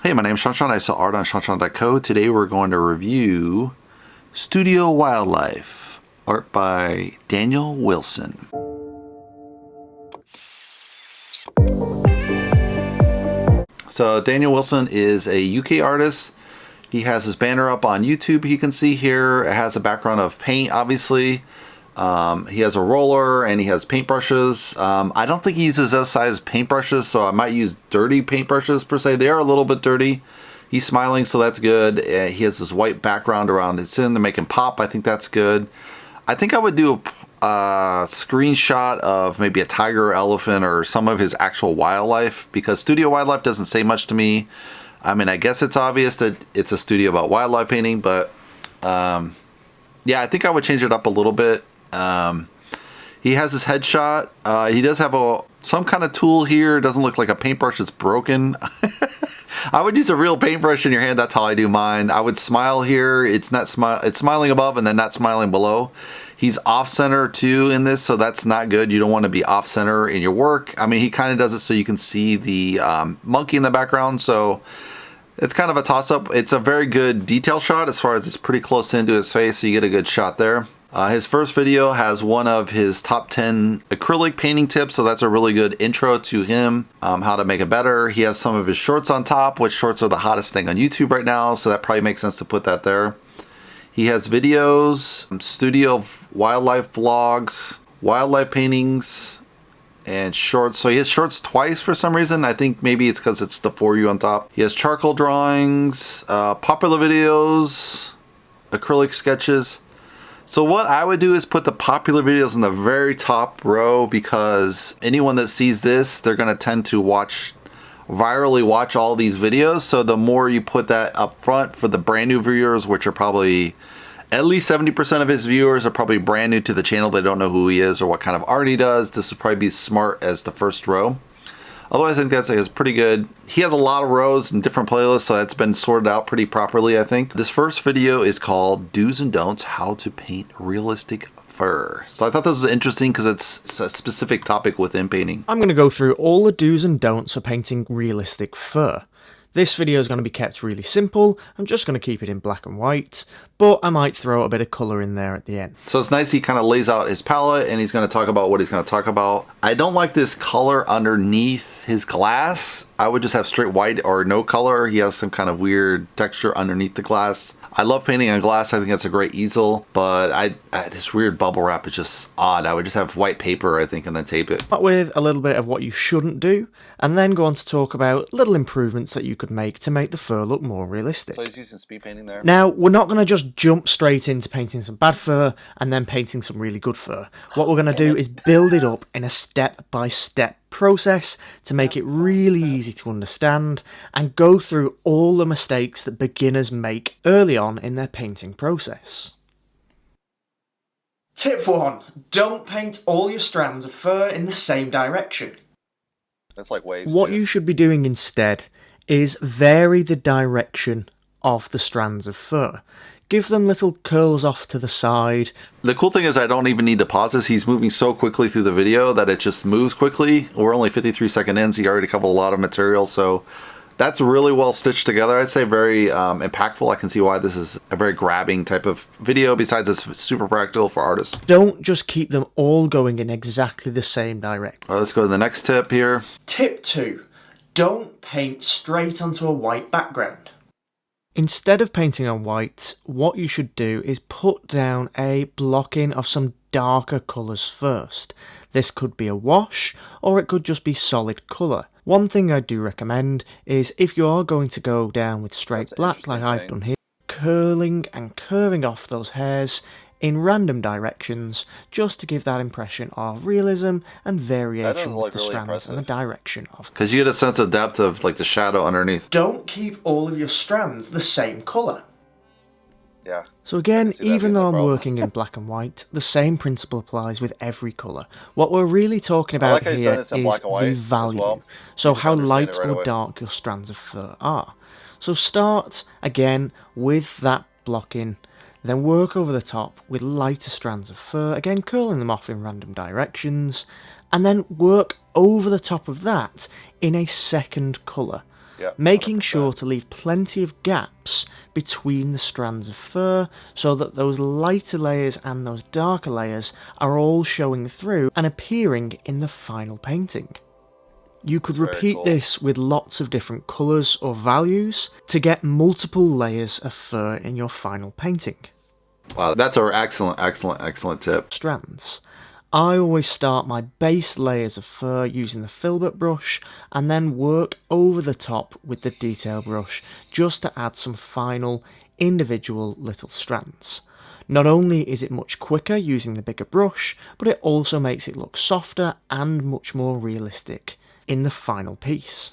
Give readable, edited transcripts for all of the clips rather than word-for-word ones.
Hey, my name's shawnshawn. I sell art on shawnshawn.co. Today we're going to review Studio Wildlife, art by Daniel Wilson. So Daniel Wilson is a UK artist. He has his banner up on YouTube. You can see here it has a background of paint, obviously. He has a roller and he has paintbrushes. I don't think he uses those size paintbrushes, so I might use dirty paintbrushes per se. They are a little bit dirty. He's smiling, so that's good. He has this white background around his chin to make him pop. I think that's good. I think I would do a screenshot of maybe a tiger or elephant or some of his actual wildlife, because Studio Wildlife doesn't say much to me. I mean, I guess it's obvious that it's a studio about wildlife painting, but yeah, I think I would change it up a little bit. He has his headshot. He does have some kind of tool here. It doesn't look like a paintbrush. It's broken. I would use a real paintbrush in your hand. That's how I do mine. I would smile here. It's smiling above and then not smiling below. He's off center too in this, so that's not good. You don't want to be off center in your work. I mean, he kind of does it so you can see the monkey in the background. So it's kind of a toss up. It's a very good detail shot as far as it's pretty close into his face, so you get a good shot there. His first video has one of his top 10 acrylic painting tips, so that's a really good intro to him, how to make it better. He has some of his shorts on top, which shorts are the hottest thing on YouTube right now, so that probably makes sense to put that there. He has videos, studio wildlife vlogs, wildlife paintings, and shorts. So he has shorts twice for some reason. I think maybe it's because it's the For You on top. He has charcoal drawings, popular videos, acrylic sketches. So what I would do is put the popular videos in the very top row, because anyone that sees this, they're going to tend to virally watch all these videos. So the more you put that up front for the brand new viewers, which are probably at least 70% of his viewers are probably brand new to the channel. They don't know who he is or what kind of art he does. This would probably be smart as the first row. Otherwise, I think that's pretty good. He has a lot of rows and different playlists, so that's been sorted out pretty properly, I think. This first video is called Do's and Don'ts, How to Paint Realistic Fur. So I thought this was interesting because it's a specific topic within painting. I'm going to go through all the do's and don'ts for painting realistic fur. This video is going to be kept really simple. I'm just going to keep it in black and white, but I might throw a bit of colour in there at the end. So it's nice he kind of lays out his palette and he's going to talk about what he's going to talk about. I don't like this color underneath his glass. I would just have straight white or no color. He has some kind of weird texture underneath the glass. I love painting on glass. I think that's a great easel, but this weird bubble wrap is just odd. I would just have white paper, I think, and then tape it. Start with a little bit of what you shouldn't do, and then go on to talk about little improvements that you could make to make the fur look more realistic. So he's using speed painting there. Now, we're not going to just jump straight into painting some bad fur and then painting some really good fur. What we're going to do is build it up in a step-by-step process to make it really easy to understand and go through all the mistakes that beginners make early on in their painting process. Tip 1. Don't paint all your strands of fur in the same direction. That's like waves. What you should be doing instead is vary the direction of the strands of fur. Give them little curls off to the side. The cool thing is I don't even need to pause this. He's moving so quickly through the video that it just moves quickly. We're only 53 second in, so he already covered a lot of material. So that's really well stitched together. I'd say very impactful. I can see why this is a very grabbing type of video. Besides, it's super practical for artists. Don't just keep them all going in exactly the same direction. All right, let's go to the next tip here. Tip 2. Don't paint straight onto a white background. Instead of painting on white, what you should do is put down a blocking of some darker colours first. This could be a wash, or it could just be solid colour. One thing I do recommend is, if you are going to go down with straight black like I've done here, curling and curving off those hairs in random directions, just to give that impression of realism and variation with the strands and the direction of. Because you get a sense of depth of like the shadow underneath. Don't keep all of your strands the same colour. Yeah. So again, even though I'm working in black and white, the same principle applies with every colour. What we're really talking about here is the value. So how light or dark your strands of fur are. So start again with that blocking, then work over the top with lighter strands of fur, again curling them off in random directions, and then work over the top of that in a second colour. Yeah, making 100%. sure to leave plenty of gaps between the strands of fur so that those lighter layers and those darker layers are all showing through and appearing in the final painting. You could repeat this with lots of different colours or values to get multiple layers of fur in your final painting. Wow, that's an excellent tip. Strands. I always start my base layers of fur using the filbert brush and then work over the top with the detail brush just to add some final individual little strands. Not only is it much quicker using the bigger brush, but it also makes it look softer and much more realistic in the final piece.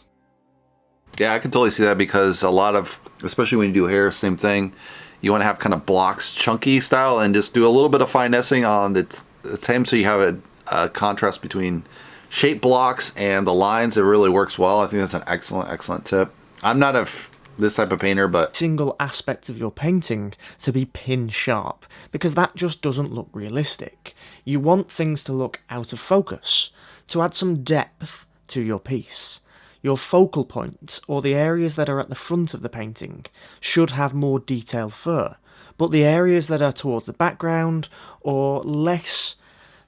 Yeah, I can totally see that, because a lot of, especially when you do hair, same thing, you want to have kind of blocks, chunky style, and just do a little bit of finessing on the time so you have a contrast between shape blocks and the lines. It really works well. I think that's an excellent tip. I'm not this type of painter, but single aspect of your painting to be pin sharp, because that just doesn't look realistic. You want things to look out of focus, to add some depth to your piece. Your focal point, or the areas that are at the front of the painting, should have more detailed fur, but the areas that are towards the background or less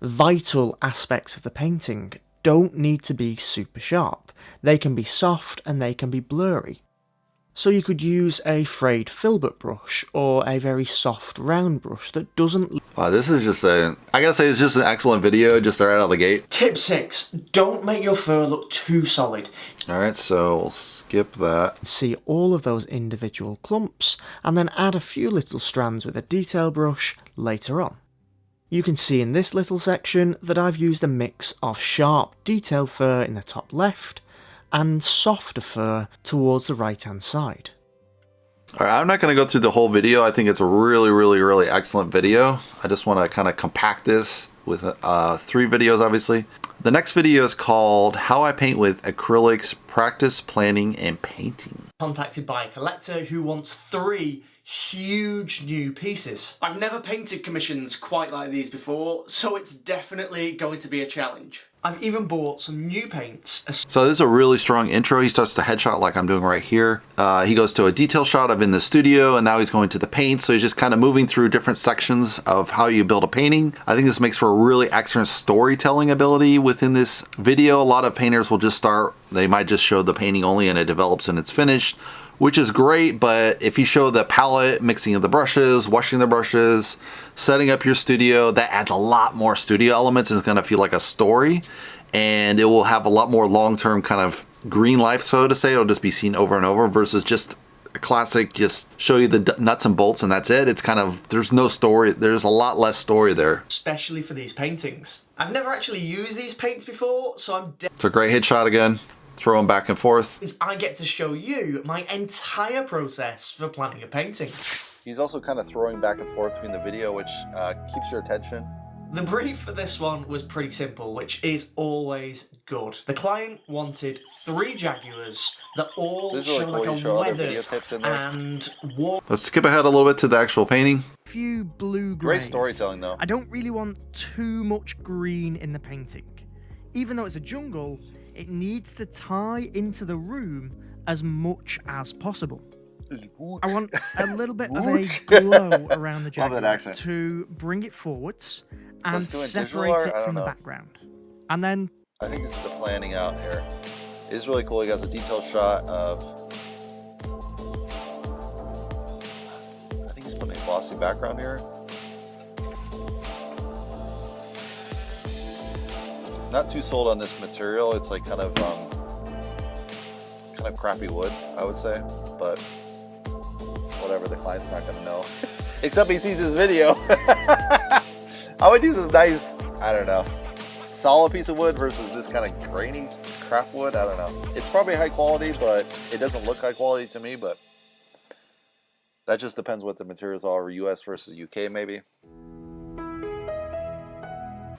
vital aspects of the painting don't need to be super sharp. They can be soft and they can be blurry. So you could use a frayed filbert brush or a very soft round brush that doesn't... Wow, this is just I gotta say, it's just an excellent video just right out of the gate. Tip 6. Don't make your fur look too solid. Alright, so we'll skip that. See all of those individual clumps and then add a few little strands with a detail brush later on. You can see in this little section that I've used a mix of sharp detail fur in the top left and softer fur towards the right hand side. Alright, I'm not going to go through the whole video. I think it's a really excellent video. I just want to kind of compact this with 3 videos, obviously. The next video is called How I Paint with Acrylics, Practice Planning and Painting. Contacted by a collector who wants 3 huge new pieces. I've never painted commissions quite like these before, so it's definitely going to be a challenge. I've even bought some new paints. So this is a really strong intro. He starts the headshot like I'm doing right here. He goes to a detail shot of in the studio, and now he's going to the paint. So he's just kind of moving through different sections of how you build a painting. I think this makes for a really excellent storytelling ability within this video. A lot of painters will just start, they might just show the painting only and it develops and it's finished, which is great, but if you show the palette, mixing of the brushes, washing the brushes, setting up your studio, that adds a lot more studio elements and it's going to feel like a story, and it will have a lot more long-term kind of green life, so to say. It'll just be seen over and over versus just a classic, just show you the nuts and bolts and that's it. It's kind of, there's no story, there's a lot less story there. Especially for these paintings. I've never actually used these paints before, so I'm It's a great headshot again. Throw them back and forth. I get to show you my entire process for planning a painting. He's also kind of throwing back and forth between the video, which keeps your attention. The brief for this one was pretty simple, which is always good. The client wanted 3 Jaguars that all show like a weathered and warm. Let's skip ahead a little bit to the actual painting. Few blue greys. Great storytelling though. I don't really want too much green in the painting. Even though it's a jungle, it needs to tie into the room as much as possible. I want a little bit of a glow around the Jaguar to bring it forwards and separate it from the background. And then... I think this is the planning out here. It's really cool. He has a detailed shot of... I think he's putting a glossy background here. Not too sold on this material. It's like kind of crappy wood, I would say, but whatever, the client's not gonna know. Except he sees this video. I would use this nice, I don't know, solid piece of wood versus this kind of grainy crap wood. I don't know. It's probably high quality, but it doesn't look high quality to me, but that just depends what the materials are, US versus UK maybe.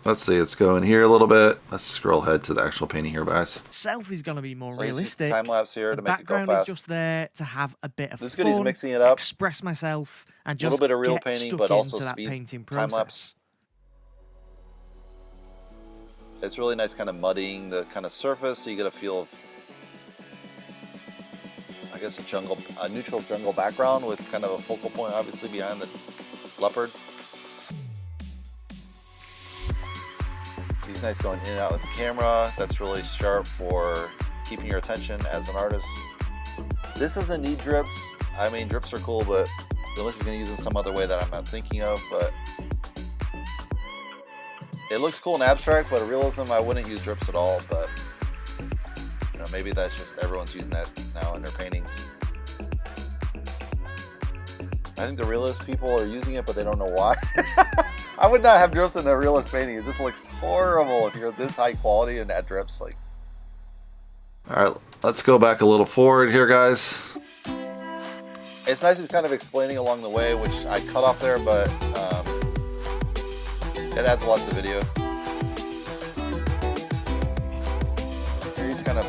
Let's see, let's go in here a little bit. Let's scroll ahead to the actual painting here, guys. Itself is going to be more realistic. Time lapse here to make it go fast. The background is just there to have a bit of fun. This is good. He's mixing it up. Express myself and just a little bit of real get painting, stuck but also into speed. That painting Time lapse. It's really nice, kind of muddying the kind of surface, so you get a feel of guess a neutral jungle background with kind of a focal point obviously behind the leopard. He's nice going in and out with the camera. That's really sharp for keeping your attention as an artist. This doesn't need drips. I mean, drips are cool, but unless he's going to use them some other way that I'm not thinking of, but it looks cool in abstract, but in realism, I wouldn't use drips at all, but you know, maybe that's just everyone's using that now in their paintings. I think the realist people are using it, but they don't know why. I would not have drips in a realist painting. It just looks horrible if you're this high quality and add drips. Like, all right, let's go back a little forward here, guys. It's nice he's kind of explaining along the way, which I cut off there, but it adds a lot to the video. Here he's kind of,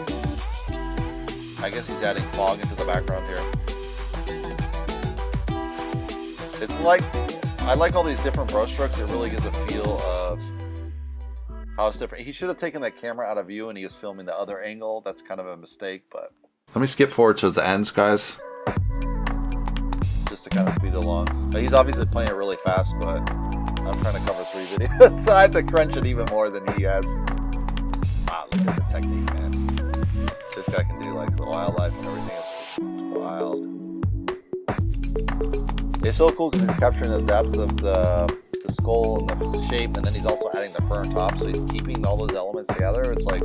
I guess he's adding fog into the background here. It's like, I like all these different brush strokes. It really gives a feel of how it's different. He should have taken that camera out of view and he was filming the other angle. That's kind of a mistake, but. Let me skip forward to the ends, guys. Just to kind of speed it along. He's obviously playing it really fast, but I'm trying to cover 3 videos, so I have to crunch it even more than he has. Wow, look at the technique, man. This guy can do like the wildlife and everything. It's wild. It's so cool because he's capturing the depth of the skull and the shape, and then he's also adding the fur on top, so he's keeping all those elements together. It's like,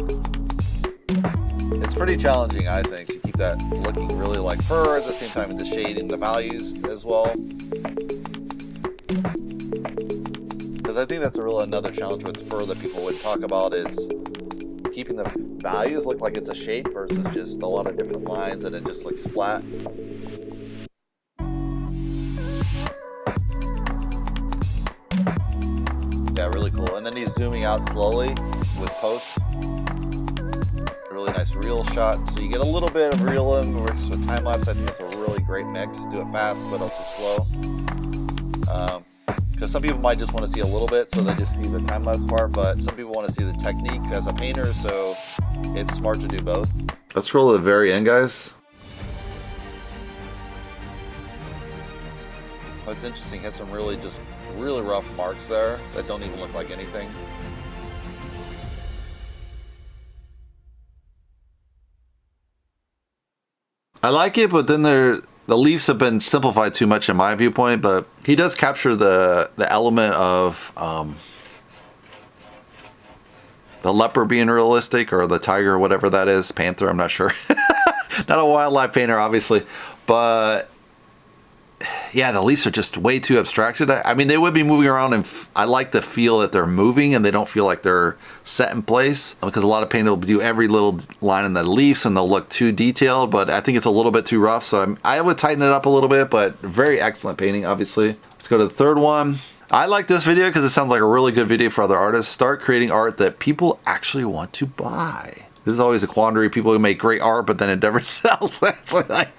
it's pretty challenging, I think, to keep that looking really like fur at the same time with the shading, the values as well. Because I think that's another challenge with fur that people would talk about is keeping the values look like it's a shape versus just a lot of different lines and it just looks flat. Yeah, really cool. And then he's zooming out slowly with post. A really nice reel shot. So you get a little bit of realism with time lapse. I think it's a really great mix. Do it fast, but also slow. Because some people might just want to see a little bit, so they just see the time lapse part. But some people want to see the technique as a painter, so it's smart to do both. Let's scroll to the very end, guys. What's interesting, he has some really rough marks there that don't even look like anything. I like it, but then the leaves have been simplified too much in my viewpoint, but he does capture the element of the leopard being realistic, or the tiger, or whatever that is, panther, I'm not sure. Not a wildlife painter, obviously, but yeah, the leaves are just way too abstracted. I mean, they would be moving around, and I like the feel that they're moving and they don't feel like they're set in place, because a lot of painters will do every little line in the leaves and they'll look too detailed, but I think it's a little bit too rough, so I would tighten it up a little bit, but very excellent painting, obviously. Let's go to the third one. I like this video because it sounds like a really good video for other artists. Start creating art that people actually want to buy. This is always a quandary. People who make great art, but then it never sells. It's like,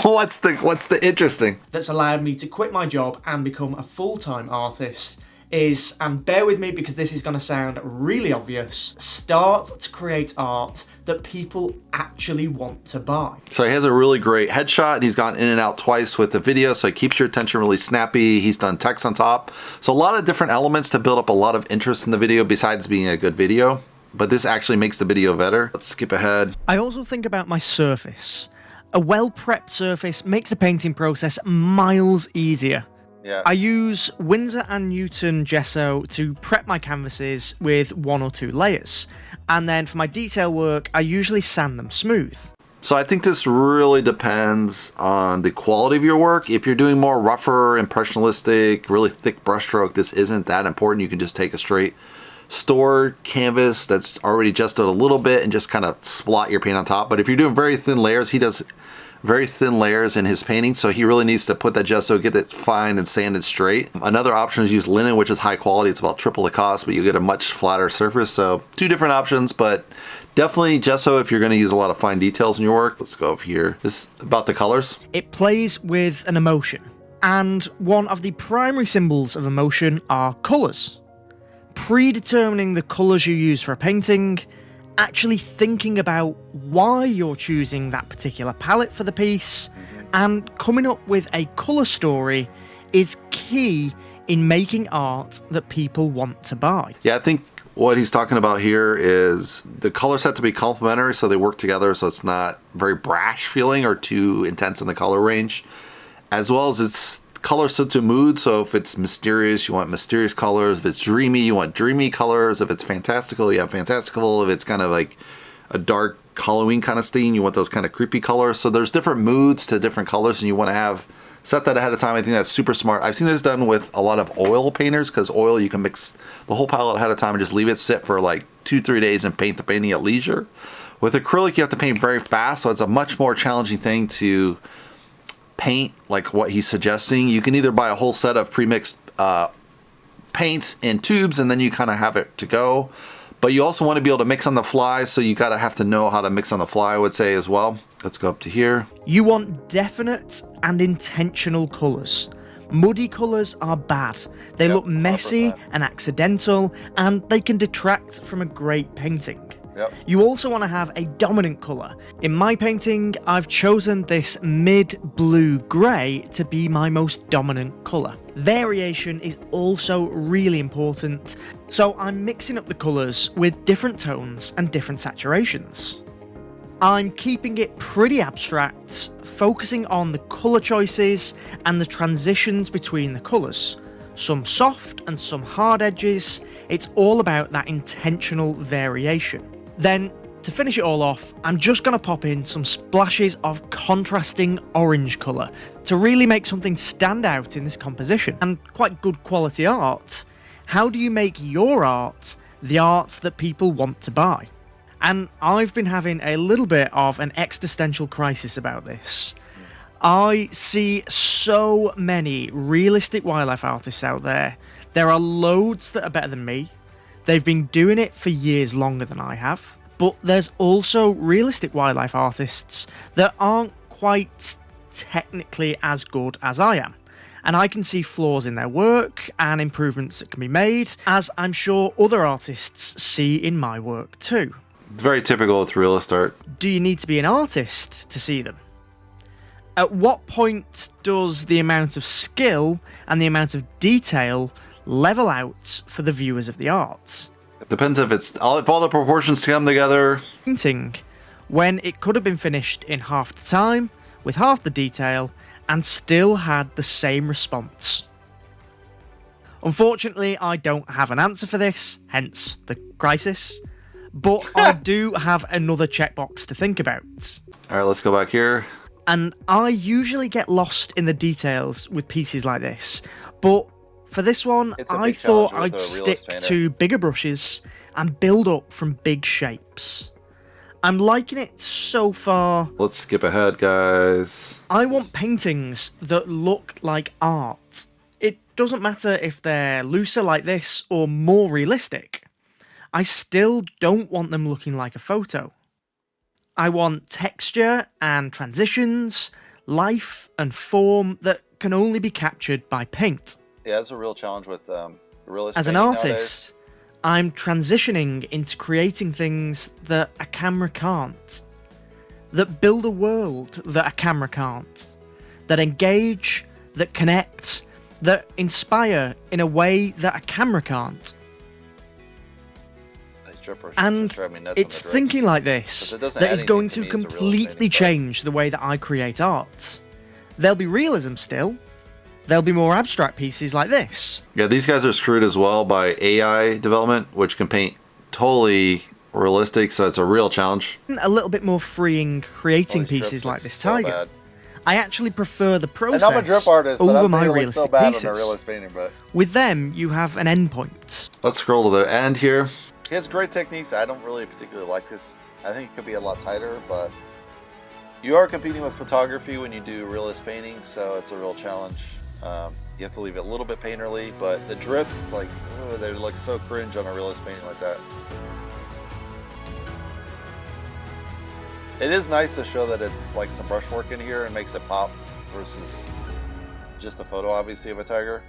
what's the interesting? That's allowed me to quit my job and become a full-time artist is, and bear with me because this is going to sound really obvious, start to create art that people actually want to buy. So he has a really great headshot. He's gone in and out twice with the video, so it keeps your attention really snappy. He's done text on top. So a lot of different elements to build up a lot of interest in the video besides being a good video. But this actually makes the video better. Let's skip ahead. I also think about my surface. A well-prepped surface makes the painting process miles easier. Yeah. I use Winsor & Newton gesso to prep my canvases with 1 or 2 layers. And then for my detail work, I usually sand them smooth. So I think this really depends on the quality of your work. If you're doing more rougher, impressionistic, really thick brushstroke, this isn't that important. You can just take a straight store canvas that's already adjusted a little bit and just kind of splot your paint on top. But if you're doing very thin layers, he does very thin layers in his painting, so he really needs to put that gesso, get it fine and sanded straight. Another option is use linen, which is high quality. It's about triple the cost, but you get a much flatter surface. So 2 different options, but definitely gesso if you're going to use a lot of fine details in your work. Let's go over here. This is about the colors. It plays with an emotion, and one of the primary symbols of emotion are colors. Predetermining the colours you use for a painting actually thinking about why you're choosing that particular palette for the piece and coming up with a colour story is key in making art that people want to buy. Yeah, I think what he's talking about here is the colors have to be complementary so they work together, so it's not very brash feeling or too intense in the color range, as well as it's color suits a mood. So if it's mysterious, you want mysterious colors. If it's dreamy, you want dreamy colors. If it's fantastical, you have fantastical. If it's kind of like a dark Halloween kind of theme, you want those kind of creepy colors. So there's different moods to different colors, and you want to have set that ahead of time. I think that's super smart. I've seen this done with a lot of oil painters, because oil, you can mix the whole palette ahead of time and just leave it sit for like 2-3 days and paint the painting at leisure. With acrylic, you have to paint very fast, so it's a much more challenging thing to paint like what he's suggesting. You can either buy a whole set of pre-mixed paints in tubes and then you kind of have it to go, but you also want to be able to mix on the fly, so you gotta have to know how to mix on the fly, I would say, as well. Let's go up to here. You want definite and intentional colours. Muddy colours are bad. They look messy 100%. and accidental, and they can detract from a great painting. Yep. You also want to have a dominant colour. In my painting, I've chosen this mid-blue grey to be my most dominant colour. Variation is also really important, so I'm mixing up the colours with different tones and different saturations. I'm keeping it pretty abstract, focusing on the colour choices and the transitions between the colours. Some soft and some hard edges. It's all about that intentional variation. Then, to finish it all off, I'm just going to pop in some splashes of contrasting orange colour to really make something stand out in this composition. And quite good quality art. How do you make your art the art that people want to buy? And I've been having a little bit of an existential crisis about this. I see so many realistic wildlife artists out there. There are loads that are better than me. They've been doing it for years longer than I have. But there's also realistic wildlife artists that aren't quite technically as good as I am. And I can see flaws in their work and improvements that can be made, as I'm sure other artists see in my work too. It's very typical with realist art. Do you need to be an artist to see them? At what point does the amount of skill and the amount of detail level out for the viewers of the art? It depends if all the proportions come together. Painting, when it could have been finished in half the time, with half the detail, and still had the same response. Unfortunately, I don't have an answer for this, hence the crisis. But I do have another checkbox to think about. All right, let's go back here. And I usually get lost in the details with pieces like this, but for this one, I thought I'd stick to bigger brushes and build up from big shapes. I'm liking it so far. Let's skip ahead, guys. I want paintings that look like art. It doesn't matter if they're looser like this or more realistic. I still don't want them looking like a photo. I want texture and transitions, life and form that can only be captured by paint. Yeah, that's a real challenge with realist As an painting artist, nowadays. I'm transitioning into creating things that a camera can't. That build a world that a camera can't. That engage, that connect, that inspire in a way that a camera can't. And it's thinking like this that is going to completely change the way that I create art. There'll be realism still. There'll be more abstract pieces like this. Yeah, these guys are screwed as well by AI development, which can paint totally realistic, so it's a real challenge. A little bit more freeing creating pieces like this tiger. Bad. I actually prefer the process and I'm a drip artist, over but I'm my saying realistic so bad pieces. on a realist painting, but With them, you have an endpoint. let's scroll to the end here. He has great techniques. I don't really particularly like this. I think it could be a lot tighter, but you are competing with photography when you do realist paintings, so it's a real challenge. You have to leave it a little bit painterly, but the drips, like, they look so cringe on a realist painting like that. It is nice to show that it's like some brushwork in here and makes it pop versus just a photo, obviously, of a tiger.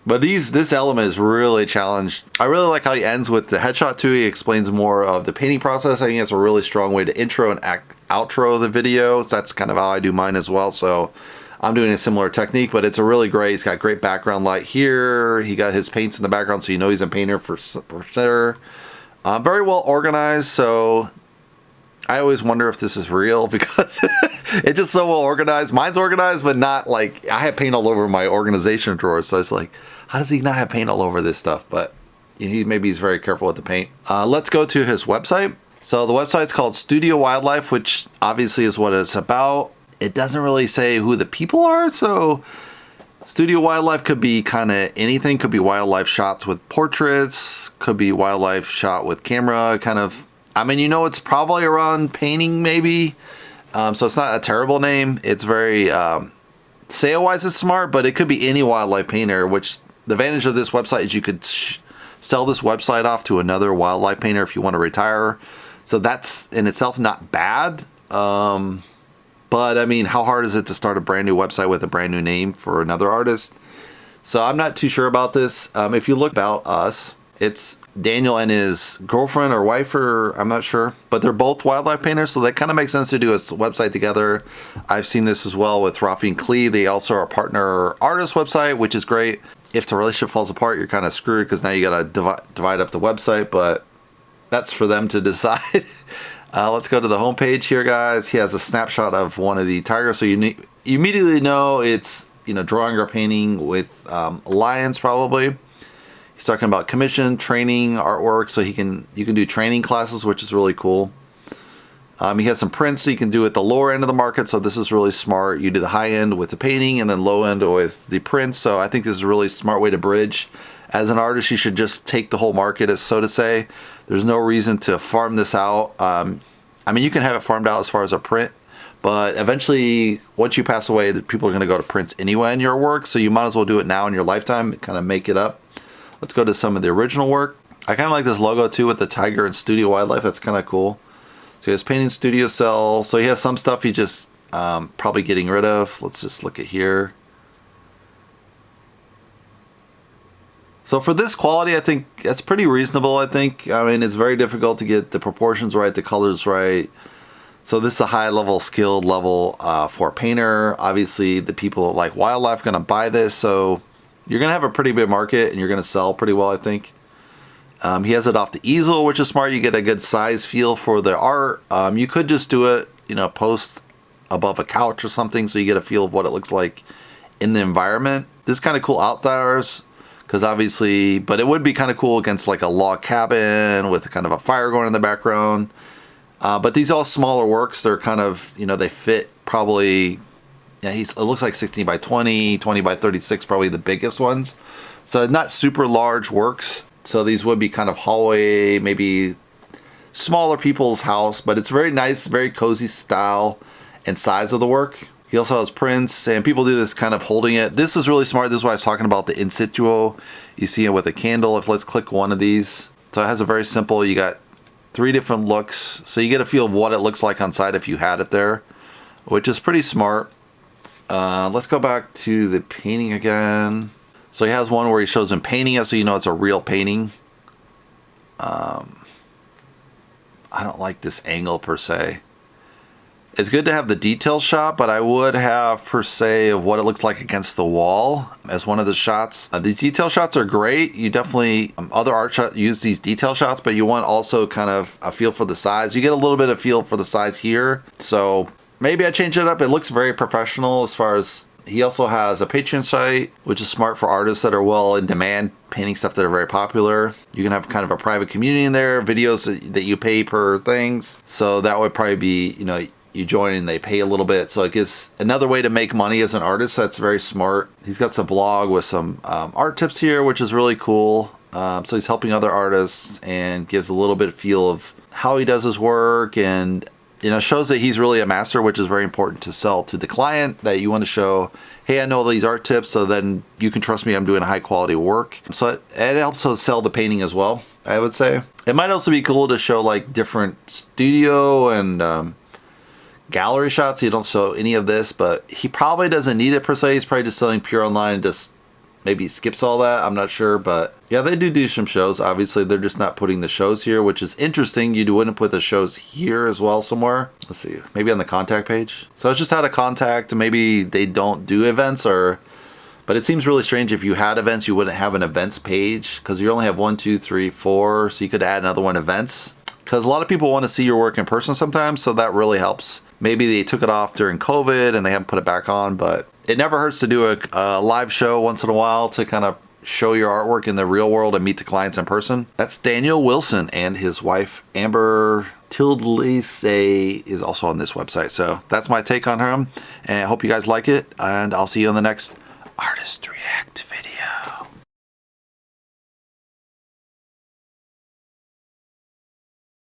But this element is really challenged. I really like how he ends with the headshot too. He explains more of the painting process. I think it's a really strong way to intro and outro the video. So that's kind of how I do mine as well. So I'm doing a similar technique, but it's a really great. He's got great background light here. He got his paints in the background, so you know he's a painter for sure. Very well organized. So I always wonder if this is real because it's just so well organized. Mine's organized, but not like I have paint all over my organization drawer. So it's like, how does he not have paint all over this stuff? But maybe he's very careful with the paint. Let's go to his website. So the website's called Studio Wildlife, which obviously is what it's about. It doesn't really say who the people are. So Studio Wildlife could be kind of anything. Could be wildlife shots with portraits. Could be wildlife shot with camera. Kind of. I mean, it's probably around painting maybe. So it's not a terrible name. It's very sale-wise it's smart, but it could be any wildlife painter, which the advantage of this website is you could sell this website off to another wildlife painter if you want to retire. So that's in itself not bad. But I mean, how hard is it to start a brand new website with a brand new name for another artist? So I'm not too sure about this. If you look about us, it's Daniel and his girlfriend or wife, or I'm not sure, but they're both wildlife painters, so that kind of makes sense to do a website together. I've seen this as well with Rafi and Klee. They also are a partner artist website, which is great. If the relationship falls apart, you're kind of screwed because now you got to divide up the website, but that's for them to decide. Let's go to the homepage here, guys. He has a snapshot of one of the tigers, so you immediately know it's drawing or painting with lions probably. He's talking about commission, training, artwork, so you can do training classes, which is really cool. He has some prints, so you can do at the lower end of the market, so this is really smart. You do the high end with the painting and then low end with the prints, so I think this is a really smart way to bridge. As an artist, you should just take the whole market, as so to say. There's no reason to farm this out. I mean, you can have it farmed out as far as a print, but eventually, once you pass away, people are going to go to prints anyway in your work, so you might as well do it now in your lifetime, kind of make it up. Let's go to some of the original work. I kind of like this logo too with the tiger and Studio Wildlife. That's kind of cool. So he has painting studio cell. So he has some stuff he just probably getting rid of. Let's just look at here. So for this quality, I think that's pretty reasonable. I mean, it's very difficult to get the proportions right, the colors right. So this is a high level, skilled level for a painter. Obviously, the people that like wildlife are going to buy this. So you're going to have a pretty big market and you're going to sell pretty well, I think. He has it off the easel, which is smart. You get a good size feel for the art. You could just do it, post above a couch or something so you get a feel of what it looks like in the environment. This is kind of cool outdoors because obviously, but it would be kind of cool against like a log cabin with kind of a fire going in the background. But these are all smaller works. They're kind of, they fit probably... Yeah, it looks like 16 by 20, 20 by 36, probably the biggest ones. So not super large works. So these would be kind of hallway, maybe smaller people's house, but it's very nice, very cozy style and size of the work. He also has prints, and people do this kind of holding it. This is really smart. This is why I was talking about the in situ. You see it with a candle. Let's click one of these. So it has a very simple, you got 3 different looks. So you get a feel of what it looks like on site if you had it there, which is pretty smart. Let's go back to the painting again. So he has one where he shows him painting it, so you know it's a real painting. I don't like this angle per se. It's good to have the detail shot, but I would have per se of what it looks like against the wall as one of the shots. These detail shots are great. You definitely, other art shots use these detail shots, but you want also kind of a feel for the size. You get a little bit of feel for the size here. So maybe I change it up. It looks very professional as far as, he also has a Patreon site, which is smart for artists that are well in demand, painting stuff that are very popular. You can have kind of a private community in there, videos that you pay per things. So that would probably be, you join and they pay a little bit. So it gives another way to make money as an artist. That's very smart. He's got some blog with some art tips here, which is really cool. So he's helping other artists and gives a little bit of feel of how he does his work, and shows that he's really a master, which is very important to sell to the client, that you want to show, hey, I know these art tips, so then you can trust me, I'm doing high quality work. So it helps us sell the painting as well, I would say. It might also be cool to show like different studio and gallery shots. You don't show any of this, but he probably doesn't need it per se. He's probably just selling pure online and just maybe skips all that. I'm not sure, but yeah, they do some shows. Obviously, they're just not putting the shows here, which is interesting. You wouldn't put the shows here as well somewhere. Let's see, maybe on the contact page. So it's just how to contact. Maybe they don't do events, or but it seems really strange if you had events, you wouldn't have an events page because you only have 1, 2, 3, 4. So you could add another one, events, because a lot of people want to see your work in person sometimes. So that really helps. Maybe they took it off during COVID and they haven't put it back on, but it never hurts to do a live show once in a while to kind of show your artwork in the real world and meet the clients in person. That's Daniel Wilson, and his wife Amber Tildley is also on this website. So that's my take on him, and I hope you guys like it, and I'll see you on the next Artist React video.